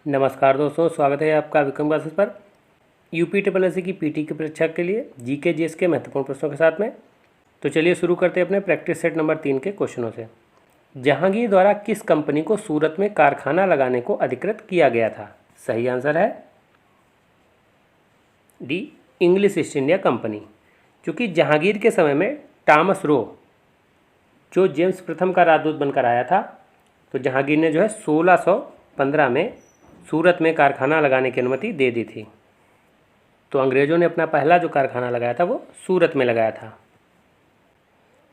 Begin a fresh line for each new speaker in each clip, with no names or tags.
नमस्कार दोस्तों, स्वागत है आपका विक्रम क्लासेस पर। यूपी ट्रिपल एस सी की पीटी की परीक्षा के लिए जीके जीएस के महत्वपूर्ण प्रश्नों के साथ में। तो चलिए शुरू करते हैं अपने प्रैक्टिस सेट नंबर 3 के क्वेश्चनों से। जहांगीर द्वारा किस कंपनी को सूरत में कारखाना लगाने को अधिकृत किया गया था? सही आंसर है D, English east India company. क्योंकि जहांगीर के समय में टॉमस रो जो जेम्स प्रथम का राजदूत बनकर आया था, तो जहांगीर ने जो है 1615 में सूरत में कारखाना लगाने की अनुमति दे दी थी। तो अंग्रेज़ों ने अपना पहला जो कारखाना लगाया था वो सूरत में लगाया था।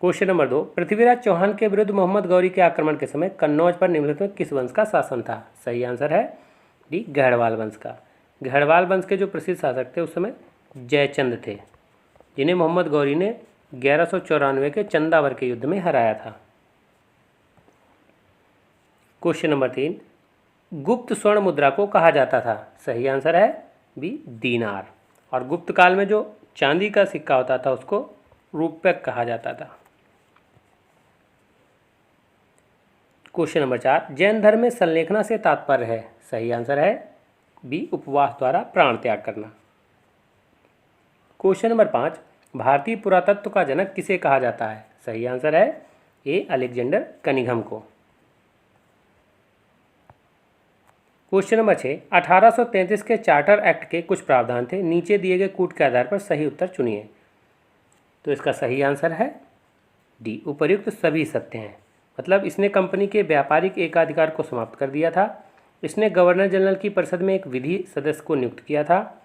क्वेश्चन नंबर 2, पृथ्वीराज चौहान के विरुद्ध मोहम्मद गौरी के आक्रमण के समय कन्नौज पर निम्नलिखित में किस वंश का शासन था? सही आंसर है डी, गढ़वाल वंश का। गढ़वाल वंश के जो प्रसिद्ध शासक थे उस समय जयचंद थे, जिन्हें मोहम्मद गौरी ने 1194 के चंदावर के युद्ध में हराया था। क्वेश्चन नंबर 3, गुप्त स्वर्ण मुद्रा को कहा जाता था? सही आंसर है बी, दीनार। और गुप्त काल में जो चांदी का सिक्का होता था उसको रूपक कहा जाता था। क्वेश्चन नंबर 4, जैन धर्म में संलेखना से तात्पर्य है? सही आंसर है बी, उपवास द्वारा प्राण त्याग करना। क्वेश्चन नंबर 5, भारतीय पुरातत्व का जनक किसे कहा जाता है? सही आंसर है ए, अलेक्जेंडर कनिंघम को। क्वेश्चन नंबर 6, 1833 के चार्टर एक्ट के कुछ प्रावधान थे, नीचे दिए गए कूट के आधार पर सही उत्तर चुनिए। तो इसका सही आंसर है डी, उपर्युक्त सभी सत्य हैं। मतलब इसने कंपनी के व्यापारिक एकाधिकार को समाप्त कर दिया था, इसने गवर्नर जनरल की परिषद में एक विधि सदस्य को नियुक्त किया था,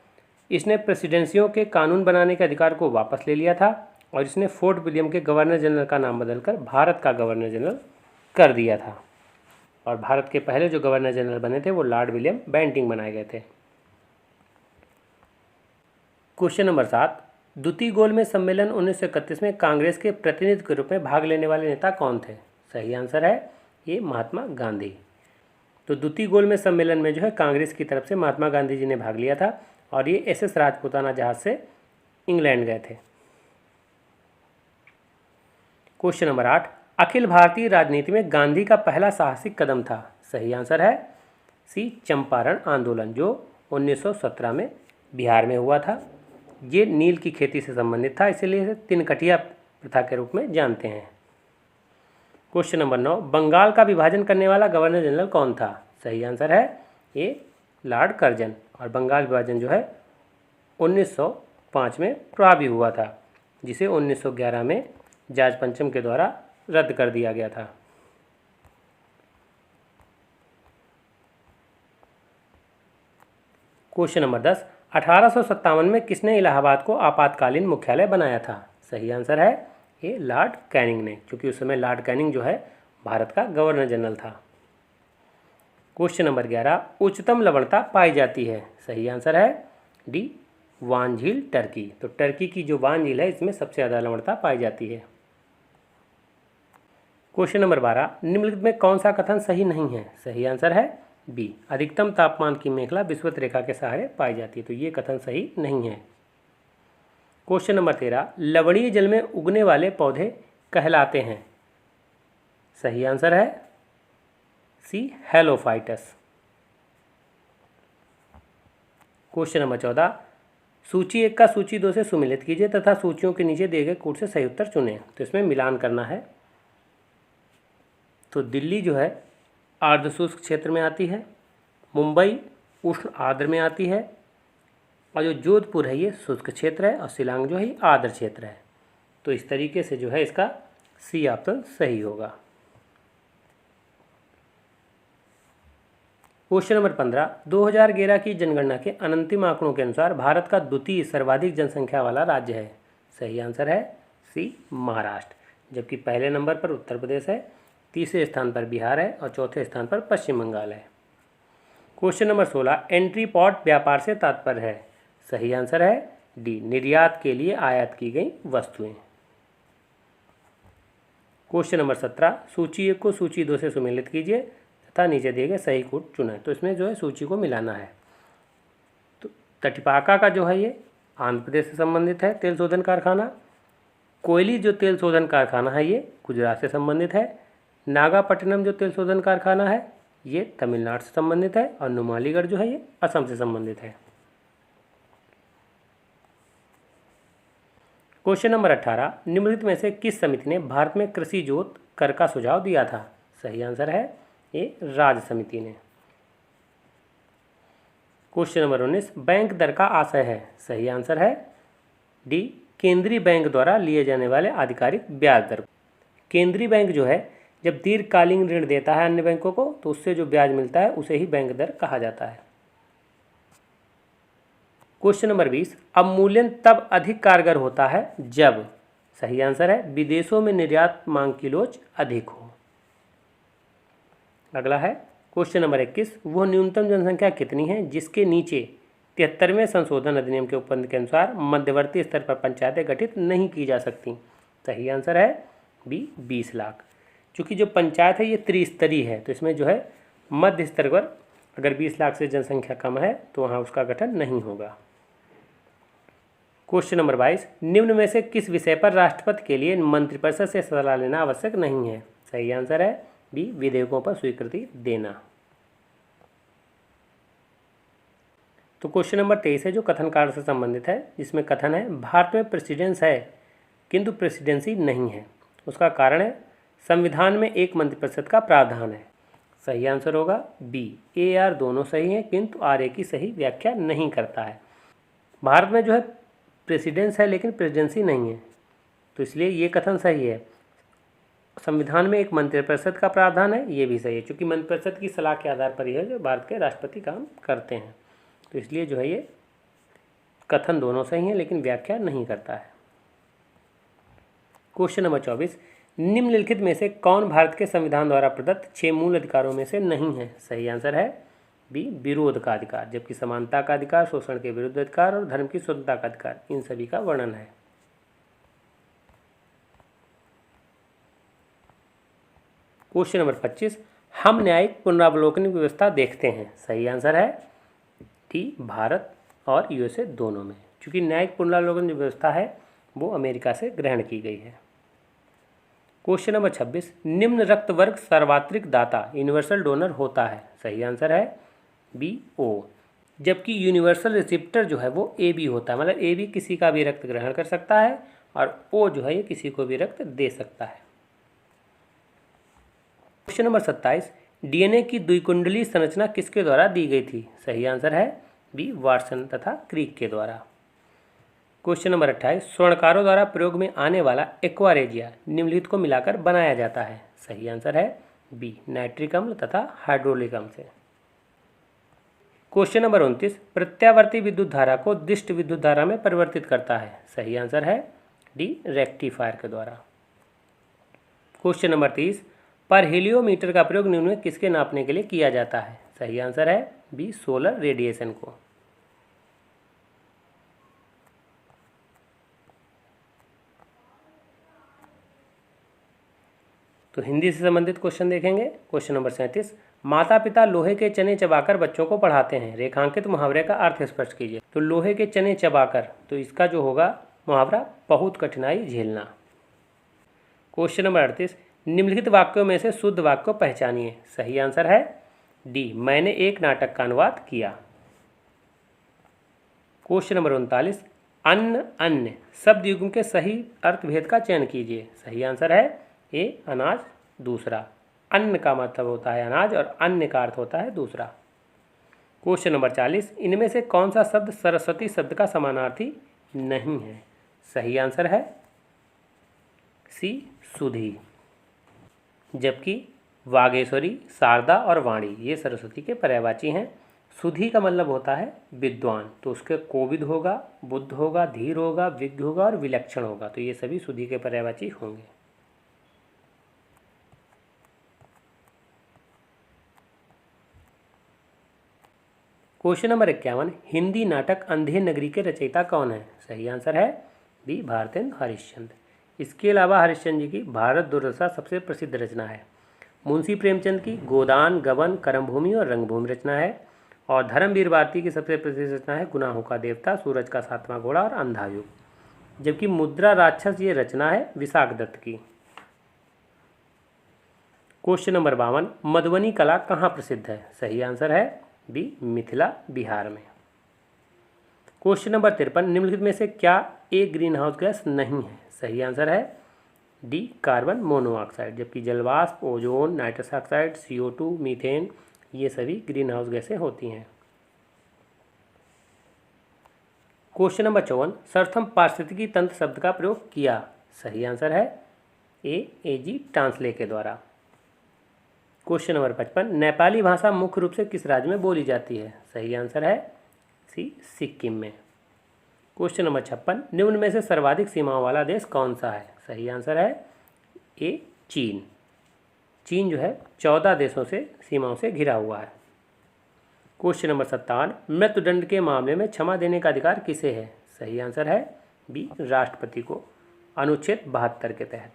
इसने प्रेसिडेंसियों के कानून बनाने के अधिकार को वापस ले लिया था, और इसने फोर्ट विलियम के गवर्नर जनरल का नाम बदलकर भारत का गवर्नर जनरल कर दिया था। और भारत के पहले जो गवर्नर जनरल बने थे वो लॉर्ड विलियम बेंटिंग बनाए गए थे। क्वेश्चन नंबर 7, द्वितीय गोलमेज सम्मेलन 1931 में कांग्रेस के प्रतिनिधि के रूप में भाग लेने वाले नेता कौन थे? सही आंसर है ये, महात्मा गांधी। तो द्वितीय गोलमेज सम्मेलन में जो है कांग्रेस की तरफ से महात्मा गांधी जी ने भाग लिया था, और ये एसएस राजपूताना जहाज से इंग्लैंड गए थे। क्वेश्चन नंबर 8, अखिल भारतीय राजनीति में गांधी का पहला साहसिक कदम था? सही आंसर है सी, चंपारण आंदोलन, जो 1917 में बिहार में हुआ था। ये नील की खेती से संबंधित था, इसीलिए इसे तिनकटिया प्रथा के रूप में जानते हैं। क्वेश्चन नंबर 9, बंगाल का विभाजन करने वाला गवर्नर जनरल कौन था? सही आंसर है ए, लॉर्ड कर्जन। और बंगाल विभाजन जो है 1905 में प्रभावी हुआ था, जिसे 1911 में जॉर्ज पंचम के द्वारा रद्द कर दिया गया था। क्वेश्चन नंबर 10, 1857 में किसने इलाहाबाद को आपातकालीन मुख्यालय बनाया था? सही आंसर है ये, लॉर्ड कैनिंग ने, क्योंकि उस समय लॉर्ड कैनिंग जो है भारत का गवर्नर जनरल था। क्वेश्चन नंबर 11, उच्चतम लवणता पाई जाती है? सही आंसर है डी, वान झील, टर्की। तो टर्की की जो वान झील है इसमें सबसे ज़्यादा लवणता पाई जाती है। क्वेश्चन नंबर 12, निम्नलिखित में कौन सा कथन सही नहीं है? सही आंसर है बी, अधिकतम तापमान की मेखला विषुवत रेखा के सहारे पाई जाती है। तो ये कथन सही नहीं है। क्वेश्चन नंबर 13, लवणीय जल में उगने वाले पौधे कहलाते हैं? सही आंसर है सी, हेलोफाइटस। क्वेश्चन नंबर 14, सूची 1 का सूची 2 से सुमिलित कीजिए तथा सूचियों के नीचे दिए गए कूट से सही उत्तर चुनें। तो इसमें मिलान करना है। तो दिल्ली जो है आर्द्रशुष्क क्षेत्र में आती है, मुंबई उष्ण आर्द्र में आती है, और जो जोधपुर है ये शुष्क क्षेत्र है, और शिलांग जो है ये आर्द्र क्षेत्र है। तो इस तरीके से जो है इसका सी ऑप्शन सही होगा। क्वेश्चन नंबर 15, 2011 की जनगणना के अंतिम आंकड़ों के अनुसार भारत का द्वितीय सर्वाधिक जनसंख्या वाला राज्य है? सही आंसर है सी, महाराष्ट्र। जबकि पहले नंबर पर उत्तर प्रदेश है, तीसरे स्थान पर बिहार है, और चौथे स्थान पर पश्चिम बंगाल है। क्वेश्चन नंबर 16, एंट्री पॉट व्यापार से तात्पर्य है? सही आंसर है डी, निर्यात के लिए आयात की गई वस्तुएं। क्वेश्चन नंबर 17, सूची 1 को सूची 2 से सुमेलित कीजिए तथा नीचे दिए गए सही कूट चुनें। तो इसमें जो है सूची को मिलाना है। तो तटिपाका का जो है ये आंध्र प्रदेश से संबंधित है तेल शोधन कारखाना। कोयली जो तेल शोधन कारखाना है ये गुजरात से संबंधित है। नागापट्टिनम जो तेल शोधन कारखाना है ये तमिलनाडु से संबंधित है और नुमालीगढ़ जो है ये असम से संबंधित है। क्वेश्चन नंबर 18, निम्नलिखित में से किस समिति ने भारत में कृषि जोत कर का सुझाव दिया था? सही आंसर है ये राज्य समिति ने। क्वेश्चन नंबर 19, बैंक दर का आशय है? सही आंसर है डी, केंद्रीय बैंक द्वारा लिए जाने वाले आधिकारिक ब्याज दर। केंद्रीय बैंक जो है जब दीर्घकालीन ऋण देता है अन्य बैंकों को तो उससे जो ब्याज मिलता है उसे ही बैंक दर कहा जाता है। क्वेश्चन नंबर 20, अवमूल्यन तब अधिक कारगर होता है जब, सही आंसर है विदेशों में निर्यात मांग की लोच अधिक हो। अगला है क्वेश्चन नंबर 21, वह न्यूनतम जनसंख्या कितनी है जिसके नीचे 73वें संशोधन अधिनियम के उपबंध के अनुसार मध्यवर्ती स्तर पर पंचायतें गठित नहीं की जा सकती? सही आंसर है बी, 20 लाख। चूँकि जो पंचायत है ये त्रिस्तरीय है तो इसमें जो है मध्य स्तर पर अगर 20 लाख से जनसंख्या कम है तो वहाँ उसका गठन नहीं होगा। क्वेश्चन नंबर 22, निम्न में से किस विषय पर राष्ट्रपति के लिए मंत्रिपरिषद से सलाह लेना आवश्यक नहीं है? सही आंसर है बी, विधेयकों पर स्वीकृति देना। तो क्वेश्चन नंबर 23 है जो कथन कार्य से संबंधित है, जिसमें कथन है भारत में प्रेसिडेंस है किंतु प्रेसिडेंसी नहीं है। उसका कारण है संविधान में एक मंत्रिपरिषद का प्रावधान है। सही आंसर होगा बी, ए आर दोनों सही हैं किंतु आर ए की सही व्याख्या नहीं करता है। भारत में जो है प्रेसिडेंस है लेकिन प्रेसिडेंसी नहीं है तो इसलिए ये कथन सही है। संविधान में एक मंत्रिपरिषद का प्रावधान है ये भी सही है, क्योंकि मंत्रिपरिषद की सलाह के आधार पर ही है जो भारत के राष्ट्रपति काम करते हैं तो इसलिए जो है ये कथन दोनों सही हैं लेकिन व्याख्या नहीं करता है। क्वेश्चन नंबर 24, निम्नलिखित में से कौन भारत के संविधान द्वारा प्रदत्त 6 मूल अधिकारों में से नहीं है? सही आंसर है बी, विरोध का अधिकार, जबकि समानता का अधिकार, शोषण के विरुद्ध अधिकार और धर्म की स्वतंत्रता का अधिकार इन सभी का वर्णन है। क्वेश्चन नंबर 25, हम न्यायिक पुनरावलोकन व्यवस्था देखते हैं? सही आंसर है डी, भारत और यूएसए दोनों में, क्योंकि न्यायिक पुनरावलोकन जो व्यवस्था है वो अमेरिका से ग्रहण की गई है। क्वेश्चन नंबर 26, निम्न रक्त वर्ग सर्वात्रिक दाता यूनिवर्सल डोनर होता है? सही आंसर है बी, ओ, जबकि यूनिवर्सल रिसिप्टर जो है वो ए बी होता है, मतलब ए बी किसी का भी रक्त ग्रहण कर सकता है और ओ जो है ये किसी को भी रक्त दे सकता है। क्वेश्चन नंबर 27, डीएनए की द्विकुंडलीय संरचना किसके द्वारा दी गई थी? सही आंसर है बी, वाटसन तथा क्रिक के द्वारा। क्वेश्चन नंबर 28, स्वर्णकारों द्वारा प्रयोग में आने वाला एक्वारेजिया निम्नलिखित को मिलाकर बनाया जाता है? सही आंसर है बी, नाइट्रिक अम्ल तथा हाइड्रोलिक अम्ल से। क्वेश्चन नंबर 29, प्रत्यावर्ती विद्युत धारा को दिष्ट विद्युत धारा में परिवर्तित करता है? सही आंसर है डी, रेक्टिफायर के द्वारा। क्वेश्चन नंबर 30, पर हेलियोमीटर का प्रयोग निम्न में किसके नापने के लिए किया जाता है? सही आंसर है बी, सोलर रेडिएशन को। तो हिंदी से संबंधित क्वेश्चन देखेंगे। क्वेश्चन नंबर 37, माता पिता लोहे के चने चबाकर बच्चों को पढ़ाते हैं, रेखांकित मुहावरे का अर्थ स्पष्ट कीजिए। तो लोहे के चने चबाकर, तो इसका जो होगा मुहावरा बहुत कठिनाई झेलना। क्वेश्चन नंबर 38, निम्नलिखित वाक्यों में से शुद्ध वाक्य को पहचानिए? सही आंसर है डी, मैंने एक नाटक का अनुवाद किया। क्वेश्चन नंबर 39, अन्न अन्य शब्द युग्म के सही अर्थभेद का चयन कीजिए? सही आंसर है ए, अनाज, दूसरा। अन्न का मतलब होता है अनाज और अन्य का अर्थ होता है दूसरा। क्वेश्चन नंबर 40, इनमें से कौन सा शब्द सरस्वती शब्द का समानार्थी नहीं है? सही आंसर है सी, सुधी, जबकि वागेश्वरी, शारदा और वाणी ये सरस्वती के पर्यायवाची हैं। सुधी का मतलब होता है विद्वान, तो उसके कोविद होगा, बुद्ध होगा, धीर होगा, विज्ञ होगा और विलक्षण होगा, तो ये सभी सुधी के पर्यायवाची होंगे। क्वेश्चन नंबर 51, हिंदी नाटक अंधे नगरी के रचयिता कौन है? सही आंसर है बी, भारतेंद्र हरिश्चंद्र। इसके अलावा हरिश्चंद्र जी की भारत दुर्दशा सबसे प्रसिद्ध रचना है। मुंशी प्रेमचंद की गोदान, गबन, करमभूमि और रंगभूमि रचना है। और धर्मवीर भारती की सबसे प्रसिद्ध रचना है गुनाहों का देवता, सूरज का सातवां घोड़ा और अंधा युग। जबकि मुद्रा राक्षस ये रचना है विशाख दत्त की। क्वेश्चन नंबर 52, मधुबनी कला कहाँ प्रसिद्ध है? सही आंसर है बी, मिथिला बिहार में। क्वेश्चन नंबर 53, निम्नलिखित में से क्या एक ग्रीन हाउस गैस नहीं है? सही आंसर है डी, कार्बन मोनोऑक्साइड, जबकि जलवाष्प, ozone, nitrous oxide, CO2, methane ये सभी ग्रीन हाउस गैसें होती हैं। क्वेश्चन नंबर 54, सर्वप्रथम पारिस्थितिकी तंत्र शब्द का प्रयोग किया? सही आंसर है A.G. टांसले के द्वारा। क्वेश्चन नंबर 55, नेपाली भाषा मुख्य रूप से किस राज्य में बोली जाती है? सही आंसर है सी, सिक्किम में। क्वेश्चन नंबर 56, निम्न में से सर्वाधिक सीमाओं वाला देश कौन सा है? सही आंसर है ए, चीन। चीन जो है 14 देशों से सीमाओं से घिरा हुआ है। क्वेश्चन नंबर 57, मृत्युदंड के मामले में क्षमा देने का अधिकार किसे है? सही आंसर है बी, राष्ट्रपति को, अनुच्छेद 72 के तहत।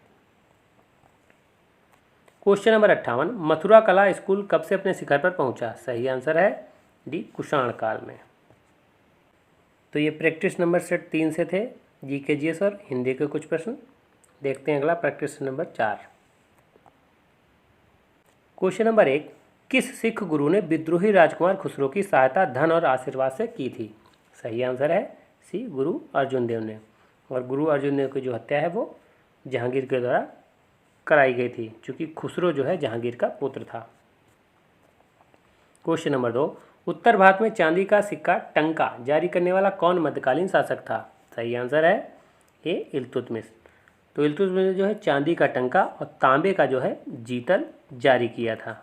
क्वेश्चन नंबर 58, मथुरा कला स्कूल कब से अपने शिखर पर पहुंचा? सही आंसर है डी, कुषाण काल में। तो ये प्रैक्टिस नंबर सेट 3 से थे, GK GS और हिंदी के कुछ प्रश्न। देखते हैं अगला प्रैक्टिस नंबर 4। क्वेश्चन नंबर 1, किस सिख गुरु ने विद्रोही राजकुमार खुसरो की सहायता धन और आशीर्वाद से की थी? सही आंसर है सी, गुरु अर्जुन देव ने। और गुरु अर्जुन देव की जो हत्या है वो जहांगीर के द्वारा कराई गई थी, क्योंकि खुसरो जो है जहांगीर का पुत्र था। क्वेश्चन नंबर 2, उत्तर भारत में चांदी का सिक्का टंका जारी करने वाला कौन मध्यकालीन शासक था? सही आंसर है ए, इल्तुतमिश। तो इल्तुतमिश ने जो है चांदी का टंका और तांबे का जो है जीतल जारी किया था।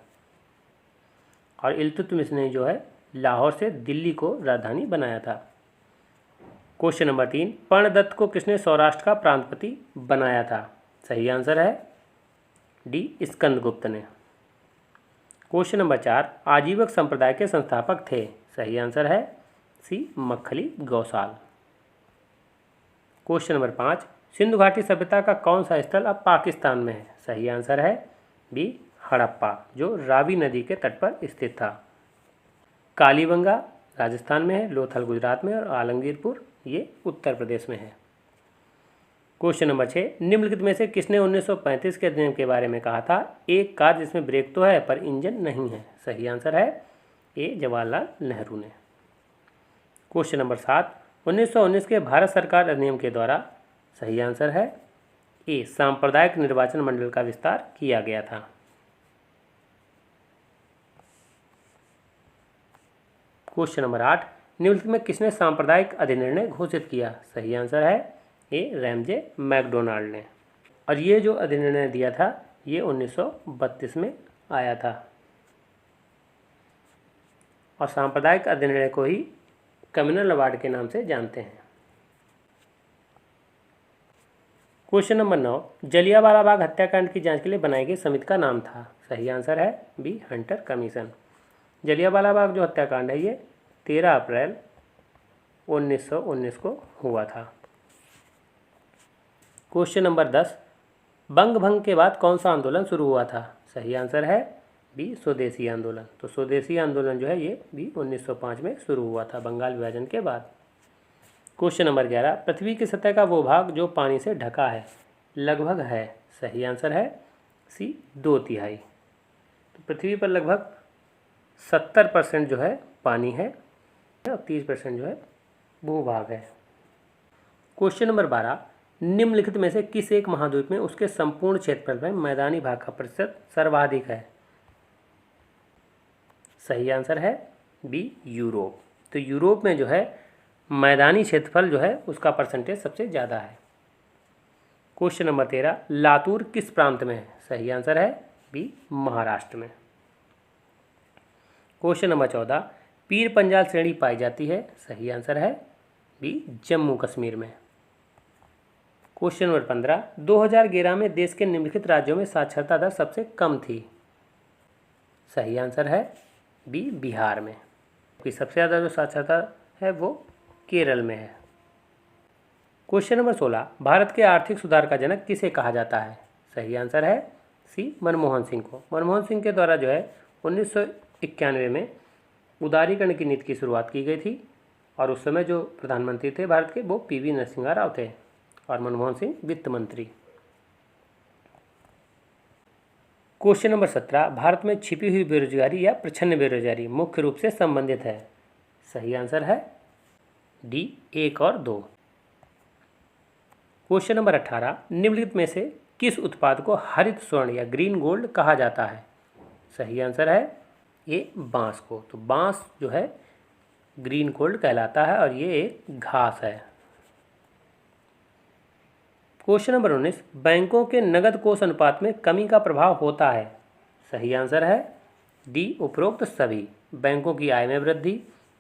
और इल्तुतमिश ने जो है लाहौर से दिल्ली को राजधानी बनाया था। क्वेश्चन नंबर 3, पर्णदत्त को किसने सौराष्ट्र का प्रांतपति बनाया था? सही आंसर है डी, स्कंदगुप्त ने। क्वेश्चन नंबर 4, आजीवक संप्रदाय के संस्थापक थे? सही आंसर है सी, मक्खली गौसाल। क्वेश्चन नंबर 5, सिंधु घाटी सभ्यता का कौन सा स्थल अब पाकिस्तान में है? सही आंसर है बी, हड़प्पा, जो रावी नदी के तट पर स्थित था। कालीबंगा राजस्थान में है, लोथल गुजरात में और आलमगीरपुर ये उत्तर प्रदेश में है। क्वेश्चन नंबर 6, निम्नलिखित में से किसने 1935 के अधिनियम के बारे में कहा था, एक कार जिसमें ब्रेक तो है पर इंजन नहीं है? सही आंसर है ए, जवाहरलाल नेहरू ने। क्वेश्चन नंबर 7, 1919 के भारत सरकार अधिनियम के द्वारा? सही आंसर है ए, सांप्रदायिक निर्वाचन मंडल का विस्तार किया गया था। क्वेश्चन नंबर 8, निम्नलिखित में किसने सांप्रदायिक अधिनिर्णय घोषित किया? सही आंसर है ए, रैमजे मैकडोनाल्ड ने। और ये जो अधिनिर्णय दिया था ये 1932 में आया था। और सांप्रदायिक अधिनिर्णय को ही कम्युनल अवार्ड के नाम से जानते हैं। क्वेश्चन नंबर 9, जलियांवाला बाग हत्याकांड की जांच के लिए बनाई गई समिति का नाम था? सही आंसर है B, Hunter commission. Jallianwala Bagh जो हत्याकांड है ये 13 अप्रैल 1919 को हुआ था। क्वेश्चन नंबर 10, बंग भंग के बाद कौन सा आंदोलन शुरू हुआ था? सही आंसर है बी, स्वदेशी आंदोलन। तो स्वदेशी आंदोलन जो है ये भी 1905 में शुरू हुआ था, बंगाल विभाजन के बाद। क्वेश्चन नंबर 11, पृथ्वी की सतह का वो भाग जो पानी से ढका है लगभग है? सही आंसर है सी, 2/3। तो पृथ्वी पर लगभग 70% जो है पानी है और 30% जो है भूभाग है। क्वेश्चन नंबर 12, निम्नलिखित में से किस एक महाद्वीप में उसके संपूर्ण क्षेत्रफल में मैदानी भाग का प्रतिशत सर्वाधिक है? सही आंसर है बी, यूरोप। तो यूरोप में जो है मैदानी क्षेत्रफल जो है उसका परसेंटेज सबसे ज़्यादा है। क्वेश्चन नंबर 13, लातूर किस प्रांत में है? सही आंसर है बी, महाराष्ट्र में। क्वेश्चन नंबर 14, पीर पंजाल श्रेणी पाई जाती है? सही आंसर है बी, जम्मू कश्मीर में। क्वेश्चन नंबर 15, 2011 में देश के निम्नलिखित राज्यों में साक्षरता दर सबसे कम थी? सही आंसर है बी, बिहार में। क्योंकि सबसे ज़्यादा जो साक्षरता है वो केरल में है। क्वेश्चन नंबर 16, भारत के आर्थिक सुधार का जनक किसे कहा जाता है? सही आंसर है सी, मनमोहन सिंह को। मनमोहन सिंह के द्वारा जो है 1991 में उदारीकरण की नीति की शुरुआत की गई थी और उस समय जो प्रधानमंत्री थे भारत के वो PV नरसिम्हा राव थे और मनमोहन सिंह वित्त मंत्री। क्वेश्चन नंबर 17, भारत में छिपी हुई बेरोजगारी या प्रच्छन्न बेरोजगारी मुख्य रूप से संबंधित है। सही आंसर है डी 1 और 2। क्वेश्चन नंबर 18, निम्नलिखित में से किस उत्पाद को हरित स्वर्ण या ग्रीन गोल्ड कहा जाता है। सही आंसर है ये बांस को। तो बांस जो है ग्रीन गोल्ड कहलाता है और ये एक घास है। क्वेश्चन नंबर 19, बैंकों के नगद कोष अनुपात में कमी का प्रभाव होता है। सही आंसर है डी उपरोक्त सभी। बैंकों की आय में वृद्धि,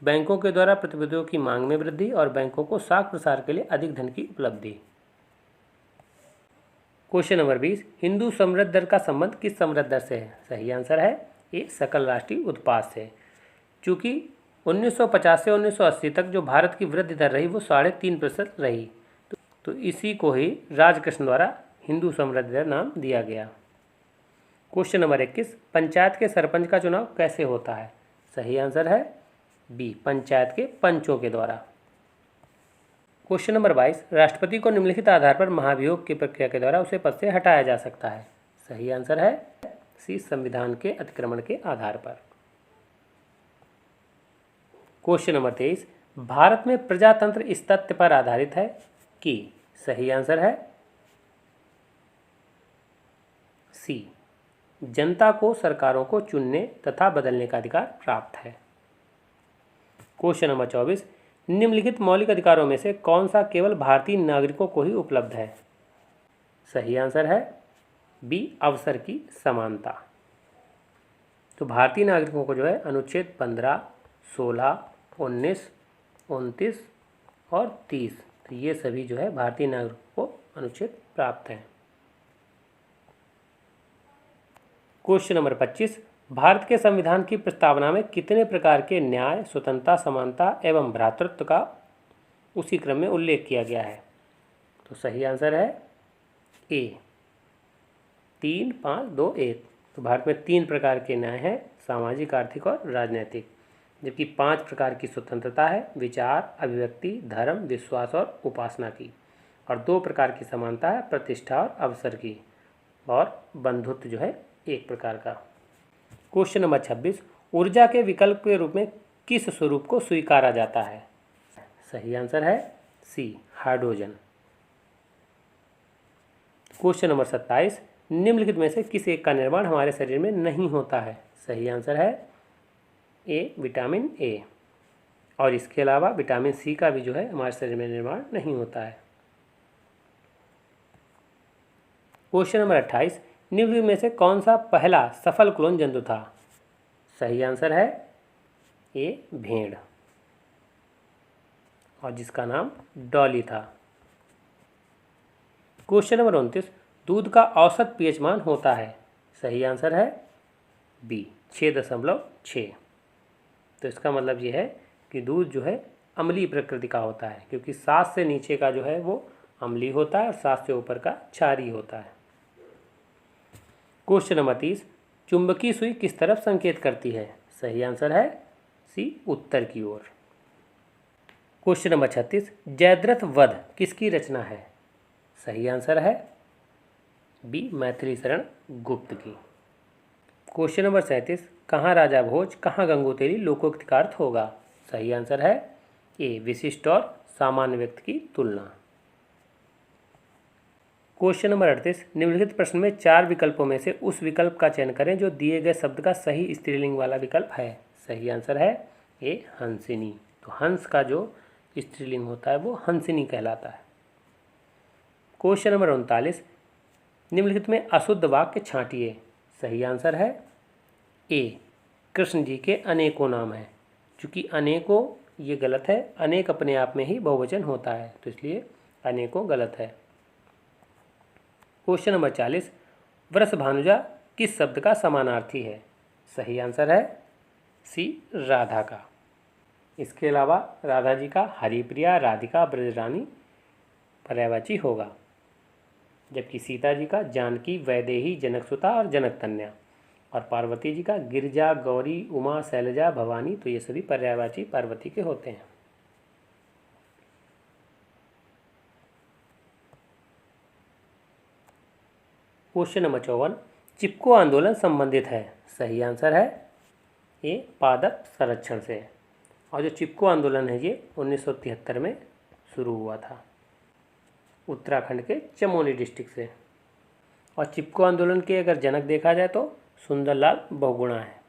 बैंकों के द्वारा प्रतिभूतियों की मांग में वृद्धि और बैंकों को साख प्रसार के लिए अधिक धन की उपलब्धि। क्वेश्चन नंबर 20, हिंदू समृद्धि दर का संबंध किस समृद्धि दर से है। सही आंसर है ये सकल राष्ट्रीय उत्पाद से। चूँकि 1950 से 1980 तक जो भारत की वृद्धि दर रही वो 3.5% रही, तो इसी को ही राजकृष्ण द्वारा हिंदू समृद्धि दर नाम दिया गया। क्वेश्चन नंबर 21, पंचायत के सरपंच का चुनाव कैसे होता है। सही आंसर है बी पंचायत के पंचों के द्वारा। क्वेश्चन नंबर 22, राष्ट्रपति को निम्नलिखित आधार पर महाभियोग की प्रक्रिया के द्वारा उसे पद से हटाया जा सकता है। सही आंसर है सी संविधान के अतिक्रमण के आधार पर। क्वेश्चन नंबर 23, भारत में प्रजातंत्र इस तथ्य पर आधारित है कि। सही आंसर है सी जनता को सरकारों को चुनने तथा बदलने का अधिकार प्राप्त है। क्वेश्चन नंबर 24, निम्नलिखित मौलिक अधिकारों में से कौन सा केवल भारतीय नागरिकों को ही उपलब्ध है। सही आंसर है बी अवसर की समानता। तो भारतीय नागरिकों को जो है अनुच्छेद 15, 16, 19, 29 और 30, तो ये सभी जो है भारतीय नागरिकों को अनुच्छेद प्राप्त हैं। क्वेश्चन नंबर 25, भारत के संविधान की प्रस्तावना में कितने प्रकार के न्याय, स्वतंत्रता, समानता एवं भ्रातृत्व का उसी क्रम में उल्लेख किया गया है। तो सही आंसर है ए 3, 5, 2, 1। तो भारत में 3 प्रकार के न्याय हैं, सामाजिक, आर्थिक और राजनीतिक, जबकि 5 प्रकार की स्वतंत्रता है, विचार, अभिव्यक्ति, धर्म, विश्वास और उपासना की, और 2 प्रकार की समानता है, प्रतिष्ठा और अवसर की, और बंधुत्व जो है 1 प्रकार का। क्वेश्चन नंबर 26, ऊर्जा के विकल्प के रूप में किस स्वरूप को स्वीकारा जाता है। सही आंसर है सी हाइड्रोजन। क्वेश्चन नंबर 27, निम्नलिखित में से किस एक का निर्माण हमारे शरीर में नहीं होता है। सही आंसर है ए विटामिन ए, और इसके अलावा विटामिन सी का भी जो है हमारे शरीर में निर्माण नहीं होता है। क्वेश्चन नंबर 28, निम्नलिखित में से कौन सा पहला सफल क्लोन जंतु था। सही आंसर है ए भेड़, और जिसका नाम डॉली था। क्वेश्चन नंबर 29, दूध का औसत पीएच मान होता है। सही आंसर है बी 6.6। तो इसका मतलब ये है कि दूध जो है अम्लीय प्रकृति का होता है, क्योंकि 7 से नीचे का जो है वो अम्लीय होता है और 7 से ऊपर का क्षारीय होता है। क्वेश्चन नंबर 30, चुंबकीय सुई किस तरफ संकेत करती है। सही आंसर है सी उत्तर की ओर। क्वेश्चन नंबर 36, जयद्रथ वध किसकी रचना है। सही आंसर है बी मैथिली शरण गुप्त की। क्वेश्चन नंबर 37, कहाँ राजा भोज कहाँ गंगोतेरी लोकोक्त का अर्थ होगा। सही आंसर है ए विशिष्ट और सामान्य व्यक्ति की तुलना। क्वेश्चन नंबर 38, निम्नलिखित प्रश्न में 4 विकल्पों में से उस विकल्प का चयन करें जो दिए गए शब्द का सही स्त्रीलिंग वाला विकल्प है। सही आंसर है ए हंसिनी। तो हंस का जो स्त्रीलिंग होता है वो हंसिनी कहलाता है। क्वेश्चन नंबर 39, निम्नलिखित में अशुद्ध वाक्य छांटिए। सही आंसर है ए कृष्ण जी के अनेकों नाम हैं। चूँकि अनेकों ये गलत है, अनेक अपने आप में ही बहुवचन होता है, तो इसलिए अनेकों गलत है। क्वेश्चन नंबर 40, वृषभानुजा किस शब्द का समानार्थी है। सही आंसर है सी राधा का। इसके अलावा राधा जी का हरिप्रिया, राधिका, ब्रजरानी पर्यायवाची होगा, जबकि सीता जी का जानकी, वैदेही, जनकसुता और जनकतन्या, और पार्वती जी का गिरिजा, गौरी, उमा, शैलजा, भवानी, तो ये सभी पर्यायवाची पार्वती के होते हैं। क्वेश्चन नंबर 54, चिपको आंदोलन संबंधित है? सही आंसर है ये पादप संरक्षण से। और जो चिपको आंदोलन है ये 1973 में शुरू हुआ था उत्तराखंड के चमोली डिस्ट्रिक्ट से। और चिपको आंदोलन के अगर जनक देखा जाए तो सुंदरलाल बहुगुणा है।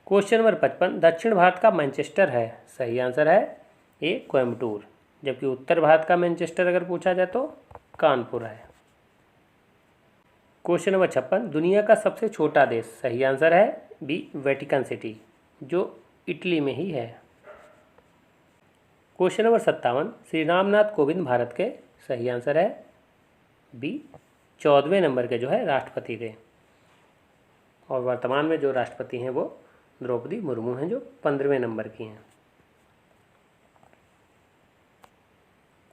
क्वेश्चन नंबर 55, दक्षिण भारत का मैनचेस्टर है? सही आंसर है ए कोयम्बटूर। जबकि उत्तर भारत का मैनचेस्टर अगर पूछा जाए तो कानपुर है। क्वेश्चन नंबर 56, दुनिया का सबसे छोटा देश? सही आंसर है बी वेटिकन सिटी, जो इटली में ही है। क्वेश्चन नंबर 57, श्री रामनाथ कोविंद भारत के? सही आंसर है बी 14वें नंबर के जो है राष्ट्रपति थे। और वर्तमान में जो राष्ट्रपति हैं वो द्रौपदी मुर्मू हैं, जो 15वें नंबर की हैं।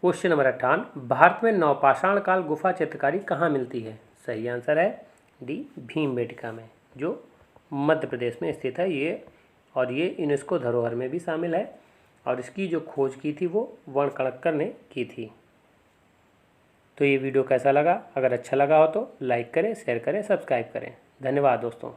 क्वेश्चन नंबर 58, भारत में नवपाषाण काल गुफा चित्रकारी कहाँ मिलती है? सही आंसर है डी भीमबेटका में, जो मध्य प्रदेश में स्थित है ये। और ये यूनेस्को धरोहर में भी शामिल है। और इसकी जो खोज की थी वो वणकणक्कर ने की थी। तो ये वीडियो कैसा लगा? अगर अच्छा लगा हो तो लाइक करें, शेयर करें, सब्सक्राइब करें। धन्यवाद दोस्तों।